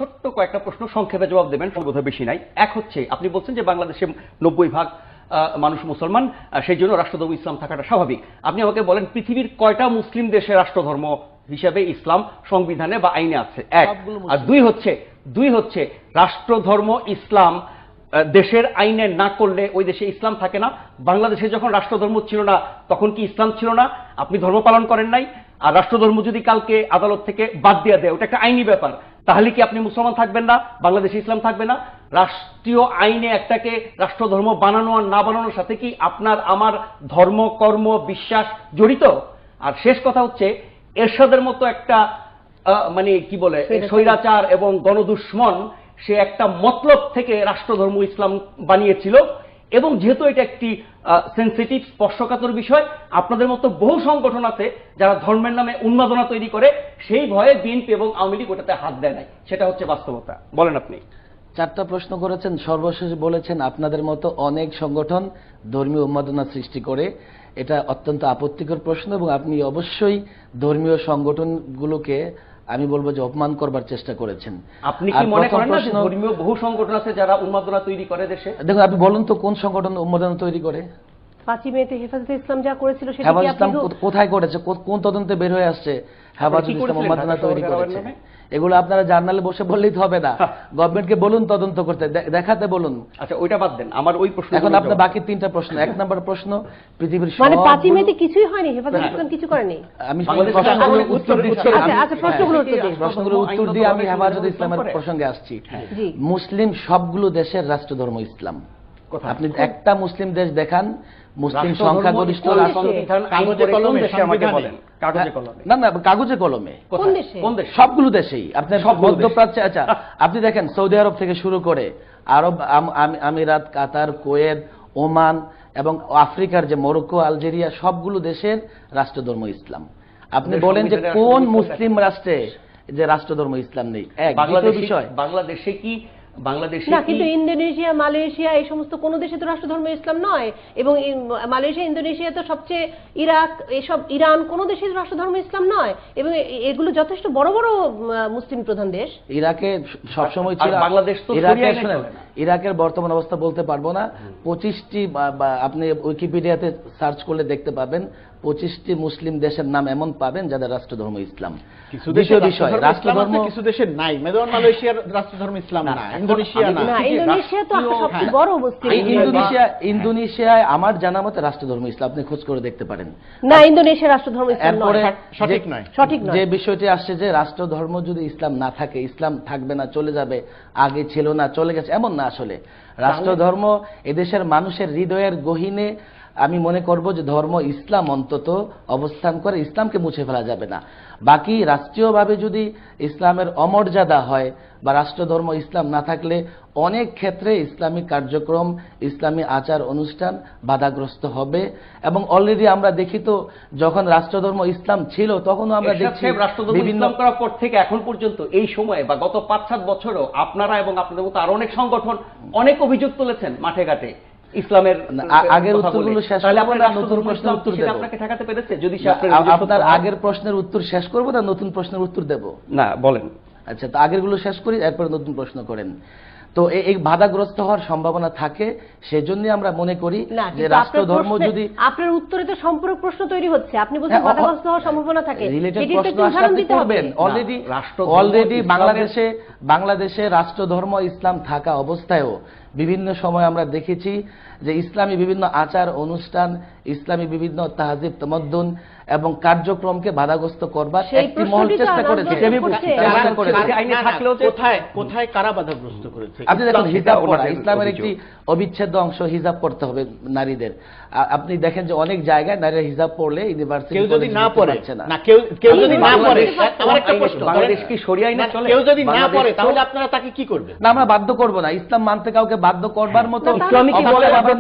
ছোট্ট কয়েকটা প্রশ্ন সংক্ষেপে জবাব দেবেন, বোধহয় বেশি নাই। এক হচ্ছে, আপনি বলছেন যে বাংলাদেশে 90% মানুষ মুসলমান, সেই জন্য রাষ্ট্রধর্ম ইসলাম থাকাটা স্বাভাবিক। আপনি আমাকে বলেন পৃথিবীর কয়টা মুসলিম দেশে রাষ্ট্রধর্ম হিসাবে ইসলাম সংবিধানে বা আইনে আছে? এক। আর দুই হচ্ছে রাষ্ট্রধর্ম ইসলাম দেশের আইনে না করলে ওই দেশে ইসলাম থাকে না। বাংলাদেশে যখন রাষ্ট্রধর্ম ছিল না তখন কি ইসলাম ছিল না? আপনি ধর্ম পালন করেন নাই। আর রাষ্ট্রধর্ম যদি কালকে আদালত থেকে বাদ দিয়ে দেয়, ওটা একটা আইনি ব্যাপার, তাহলে কি আপনি মুসলমান থাকবেন না, বাংলাদেশে ইসলাম থাকবে না? রাষ্ট্রীয় আইনে একটাকে রাষ্ট্রধর্ম বানানো আর না বানানোর সাথে কি আপনার আমার ধর্ম, কর্ম, বিশ্বাস জড়িত? আর শেষ কথা হচ্ছে, এরশাদের মতো একটা মানে কি বলে স্বৈরাচার এবং গণদুশ্মন, সে একটা মতলব থেকে রাষ্ট্রধর্ম ইসলাম বানিয়েছিল। এবং যেহেতু এটা একটি সেন্সিটিভ স্পর্শকাতর বিষয়, আপনাদের মতো বহু সংগঠন আছে যারা ধর্মের নামে উন্মাদনা তৈরি করে, সেই ভয়ে বিএনপি এবং আওয়ামী লীগ ওটাতে হাত দেয় নাই। সেটা হচ্ছে বাস্তবতা। বলেন আপনি। 4টা প্রশ্ন করেছেন, সর্বশেষ বলেছেন আপনাদের মতো অনেক সংগঠন ধর্মীয় উন্মাদনা সৃষ্টি করে। এটা অত্যন্ত আপত্তিকর প্রশ্ন এবং আপনি অবশ্যই ধর্মীয় সংগঠনগুলোকে আমি বলবো যে অপমান করবার চেষ্টা করেছেন। আপনি কি মনে করেন না যে ধর্মীয় বহু সংগঠন আছে যারা উন্মাদনা তৈরি করে দেশে? দেখুন, আপনি বলুন তো কোন সংগঠন উন্মাদনা তৈরি করে? 5ই মেতে হেফাজতে ইসলাম যা করেছিল সেটা হেফাজতে ইসলাম কোথায় করেছে? কোন তদন্তে বের হয়ে আসছে হেফাজতে ইসলাম উন্মাদনা তৈরি করেছে? এগুলো আপনারা জার্নালে বসে বললেই তো হবে না, গভর্নমেন্টকে বলুন তদন্ত করতে, দেখাতে বলুন। আচ্ছা, ওইটা বাদ দেন, আমার ওই প্রশ্ন। এখন আপনার বাকি 3টা প্রশ্ন। 1 নম্বর প্রশ্ন, পৃথিবীর মানে 5ই মেতে কিছুই হয়নি, হেফাজতে ইসলাম কিছু করেনি। আমি প্রশ্নগুলোর উত্তর দিচ্ছি। আচ্ছা, প্রশ্নগুলোর উত্তর দিয়ে আমি হেফাজতে ইসলামের প্রসঙ্গে আসছি। মুসলিম সবগুলো দেশের রাষ্ট্রধর্ম ইসলাম। আপনি একটা মুসলিম দেশ দেখান, মুসলিম সংখ্যাগরিষ্ঠ না না কাগজে কলমে সবগুলো দেশেই, আপনার মধ্যপ্রাচ্যে। আচ্ছা, আপনি দেখেন সৌদি আরব থেকে শুরু করে আরব আমিরাত, কাতার, কুয়েত, ওমান এবং আফ্রিকার যে মরক্কো, আলজেরিয়া, সবগুলো দেশের রাষ্ট্রধর্ম ইসলাম। আপনি বলেন যে কোন মুসলিম রাষ্ট্রে যে রাষ্ট্রধর্ম ইসলাম নেই? এক বিষয়, বাংলাদেশে কি? বাংলাদেশে না, কিন্তু ইন্দোনেশিয়া, মালয়েশিয়া, এই সমস্ত কোন দেশে তো রাষ্ট্রধর্ম ইসলাম নয়। এবং মালয়েশিয়া, ইন্দোনেশিয়া তো সবচেয়ে, ইরাক, এসব, ইরান, কোন দেশে রাষ্ট্রধর্ম ইসলাম নয়। এবং এগুলো যথেষ্ট বড় বড় মুসলিম প্রধান দেশ। ইরাকে সবসময় ছিল। বাংলাদেশ তো ইরাকের বর্তমান অবস্থা বলতে পারবো না। 25টি আপনি উইকিপিডিয়াতে সার্চ করলে দেখতে পাবেন, 25টি মুসলিম দেশের নাম এমন পাবেন যাদের রাষ্ট্রধর্ম ইসলাম। বিষয় রাষ্ট্রধর্ম কিছু দেশের নাই। মালয়েশিয়ার রাষ্ট্রধর্ম ইসলাম না, ইন্দোনেশিয়া না। ইন্দোনেশিয়া তো সবচেয়ে বড় মুসলিম। ইন্দোনেশিয়ায় আমার জানা মতে রাষ্ট্রধর্ম ইসলাম, আপনি খোঁজ করে দেখতে পারেন। না, ইন্দোনেশিয়ার রাষ্ট্রধর্ম ইসলাম নয়, সঠিক নয়। যে বিষয়টি আসছে যে রাষ্ট্রধর্ম যদি ইসলাম না থাকে, ইসলাম থাকবে না, চলে যাবে, আগে ছিল না, চলে গেছে, এমন না। আসলে রাষ্ট্রধর্ম এদেশের মানুষের হৃদয়ের গহীনে আমি মনে করব যে ধর্ম ইসলাম অন্তত অবস্থান করে, ইসলামকে মুছে ফেলা যাবে না। বাকি রাষ্ট্রীয়ভাবে যদি ইসলামের অমর্যাদা হয় বা রাষ্ট্রধর্ম ইসলাম না থাকলে অনেক ক্ষেত্রে ইসলামিক কার্যক্রম, ইসলামী আচার অনুষ্ঠান বাধাগ্রস্ত হবে। এবং অলরেডি আমরা দেখি তো, যখন রাষ্ট্রধর্ম ইসলাম ছিল তখনও আমরা দেখছি বিভিন্ন করার পর থেকে এখন পর্যন্ত এই সময়ে বা গত 5-7 বছরও আপনারা এবং আপনাদের মতো আরো অনেক সংগঠন অনেক অভিযোগ তুলেছেন মাঠে ঘাটে ইসলামের। আগের উত্তরগুলো শেষ করব না নতুন প্রশ্নের উত্তর দেব? আপনাকে ঠেকাতে পেরেছে? যদি আপনার আগের প্রশ্নের উত্তর শেষ করব না নতুন প্রশ্নের উত্তর দেব? না, বলেন। আচ্ছা, তো আগেরগুলো শেষ করি, এরপর নতুন প্রশ্ন করেন। তো এই বাধাগ্রস্ত হওয়ার সম্ভাবনা থাকে, সেজন্য আমরা মনে করি যে রাষ্ট্রধর্ম যদি আপনার উত্তরে তো সম্পূরক প্রশ্ন তৈরি হচ্ছে, আপনি বলছেন বাধাগ্রস্ত হওয়ার সম্ভাবনা থাকে, রিলেটেড প্রশ্ন আসলে করবেন। অলরেডি বাংলাদেশে রাষ্ট্রধর্ম ইসলাম থাকা অবস্থায়ও বিভিন্ন সময় আমরা দেখেছি যে ইসলামী বিভিন্ন আচার অনুষ্ঠান, ইসলামী বিভিন্ন তাহজিব তামাদ্দুন এবং কার্যক্রমকে বাধাগ্রস্ত করবার একটি মহল চেষ্টা করেছে। কোথায় কারা বাধাগ্রস্ত করেছে? আপনি দেখুন, হিজাব পরা ইসলামের একটি অবিচ্ছেদ্য অংশ, হিজাব পড়তে হবে নারীদের। আপনি দেখেন যে অনেক জায়গায় নারীরা হিজাব পড়লে ইউনিভার্সিটি কেউ যদি না পড়ে না, কেউ যদি না পড়ে, আমার একটা প্রশ্ন, বাংলাদেশ কি শরিয়া আইনে চলে? কেউ যদি না পড়ে তাহলে আপনারা তাকে কি করবেন? না, আমরা বাধ্য করব না। ইসলাম মানতে কাউকে বাধ্য করবার মতো ইসলামী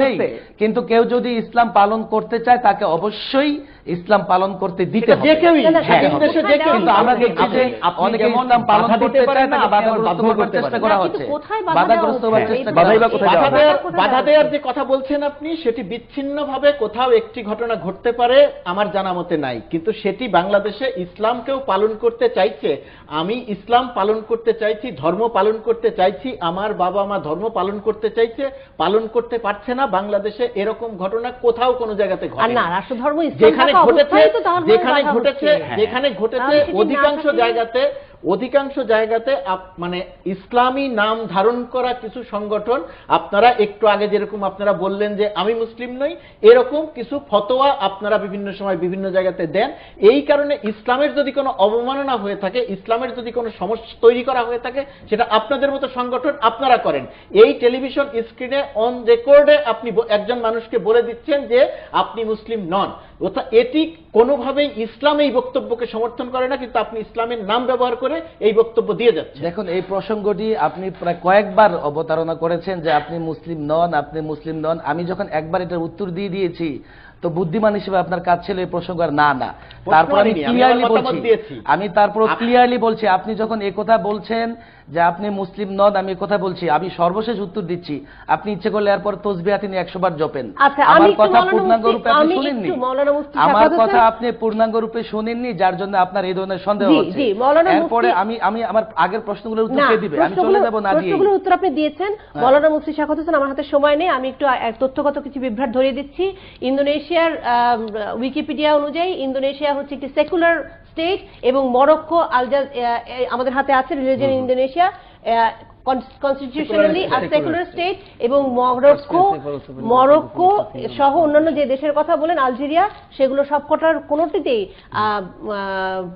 নেই, কিন্তু কেউ যদি ইসলাম পালন করতে চায় তাকে অবশ্যই ইসলাম পালন করতে দিতে হবে। যে কেউই, না, না, স্বাধীন হ্যাঁ, দেশে যে কেউ, কিন্তু আমরা দেখছি যে আপনি অনেকে যেমন ইসলাম পালন বাধা করতে দিতে পারেন চায় না, না, আপনি আবার বাধাগ্রস্ত বাধ্য করার করতে চেষ্টা পারেন। করা না, হচ্ছে, কিন্তু কোথায় বাধা বাধাগ্রস্ত দেওয়া হওয়ার হচ্ছে? চেষ্টা এই করা বাধাই বা হচ্ছে। কোথায় দেওয়া হচ্ছে? বাধা দেওয়ার যে কথা বলছেন আপনি, সেটি বিচ্ছিন্নভাবে কোথাও একটি ঘটনা ঘটতে পারে, আমার জানা মতে নাই, কিন্তু সেটি বাংলাদেশে ইসলামকেও পালন করতে চাইছে। আমি ইসলাম পালন করতে চাইছি, ধর্ম পালন করতে চাইছি, আমার বাবা মা ধর্ম পালন করতে চাইছে, পালন করতে পারছে না, বাংলাদেশে এরকম ঘটনা কোথাও কোনো জায়গাতে আর ঘটে না, না। রাষ্ট্রধর্ম ইসলাম যেখানে থাকা ঘটেছে, অবস্থায় তো ধর্মের যেখানে বাধা ঘটেছে, হচ্ছে। যেখানে ঘটেছে তাহলে সেটি না অধিকাংশ থাকলে- জায়গাতে, অধিকাংশ জায়গাতে মানে ইসলামী নাম ধারণ করা কিছু সংগঠন, আপনারা একটু আগে যেরকম আপনারা বললেন যে আমি মুসলিম নই, এরকম কিছু ফতোয়া আপনারা বিভিন্ন সময় বিভিন্ন জায়গাতে দেন। এই কারণে ইসলামের যদি কোনো অবমাননা হয়ে থাকে, ইসলামের যদি কোনো সমস্যা তৈরি করা হয়ে থাকে, সেটা আপনাদের মতো সংগঠন আপনারা করেন। এই টেলিভিশন স্ক্রিনে অন রেকর্ডে আপনি একজন মানুষকে বলে দিচ্ছেন যে আপনি মুসলিম নন, অর্থাৎ এটি কোনোভাবেই ইসলাম এই বক্তব্যকে সমর্থন করে না, কিন্তু আপনি ইসলামের নাম ব্যবহার করে এই বক্তব্য দিয়ে যাচ্ছেন। দেখুন, এই প্রসঙ্গটি আপনি প্রায় কয়েকবার অবতারণা করেছেন যে আপনি মুসলিম নন, আপনি মুসলিম নন। আমি যখন একবার এটার উত্তর দিয়ে দিয়েছি, তো বুদ্ধিমান হিসেবে আপনার কাজ ছিল এই প্রসঙ্গ আর না না। তারপর আমি আমি ক্লিয়ারলি আমার মতামত বলছি, দিয়েছি। আমি তারপর ক্লিয়ারলি বলছি, আপনি যখন এই কথা বলছেন যে আপনি মুসলিম নন, আমি কথা বলছি, আমি সর্বশেষ উত্তর দিচ্ছি, আপনি ইচ্ছে করলে এরপর তসবিহা তিনি 100 বার জপেন। আচ্ছা, আমি আমার একটু কথা মৌলানা পূর্ণাঙ্গ মুফতি- রূপে আপনি আমি শুনেননি, একটু মৌলানা মুফতি আমার শাহাদাত কথা হোসেন- আপনি পূর্ণাঙ্গ রূপে শুনেননি, যার জন্য আপনার এই ধরনের সন্দেহ জি, হচ্ছে। জি, মৌলানা এরপরে মুফতি- আমি আমার আগের প্রশ্নগুলোর উত্তর না, কে দিবে? আমি চলে যাব না দিয়ে। প্রশ্নগুলোর উত্তর আপনি দিয়েছেন। মৌলানা মুফতি শাহাদাত হোসেন, আমার হাতে সময় নেই, আমি একটু তথ্যগত কিছু বিভ্রাট ধরিয়ে দিচ্ছি। ইন্দোনেশিয়ার উইকিপিডিয়া অনুযায়ী ইন্দোনেশিয়া হচ্ছে একটি সেকুলার স্টেট, এবং মরক্কো আমাদের হাতে আছে রিলিজিয়ন ইন্দোনেশিয়া কনস্টিটিউশনালি আর সেকুলার স্টেট, এবং মরক্কো সহ অন্যান্য যে দেশের কথা বলেন, আলজেরিয়া, সেগুলো সবকটার কোনোটিতেই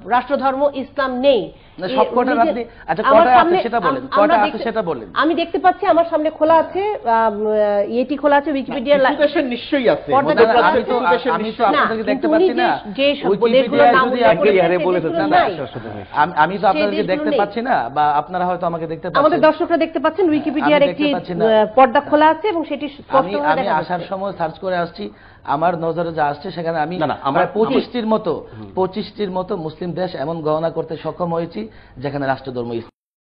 রাষ্ট্রধর্ম ইসলাম নেই। না, সবকটার আপনি আচ্ছা আমার কটা আছে সামনে- সেটা বলেন, আমরা কটা আছে দেখতে- সেটা বলেন। আমি দেখতে পাচ্ছি আমার সামনে খোলা আছে, ইয়েটি খোলা আছে, উইকিপিডিয়ার কিছু দেশের নিশ্চয়ই আছে, পর্দা- মধ্যপ্রাচ্যের আমি তো কিছু দেশের আমি তো নিশ্চয়ই আছে। আপনাদেরকে দেখতে কিন্তু উনি পাচ্ছি না, যে সব উইকিপিডিয়ায় দেশগুলোর নাম যদি উল্লেখ আপনি করেছেন, হারে সেই বলে দেশগুলো ফেলছেন, নাই। আমি তো আপনাদেরকে দেশগুলো দেখতে নেই। পাচ্ছি না, বা আপনারা হয়তো আমাকে দেখতে আমাদের পাচ্ছেন। দর্শকরা দেখতে পাচ্ছেন উইকিপিডিয়ার আমি দেখতে একটি পাচ্ছি না। পর্দা খোলা আছে এবং সেটি স্পষ্ট আমি দেখা আসার যাচ্ছে। সময় সার্চ করে আসছি, আমার নজরে যা আসছে সেখানে আমি না, না, আমার- 25টির মতো মুসলিম দেশ এমন গণনা করতে সক্ষম হয়েছি যেখানে রাষ্ট্রধর্ম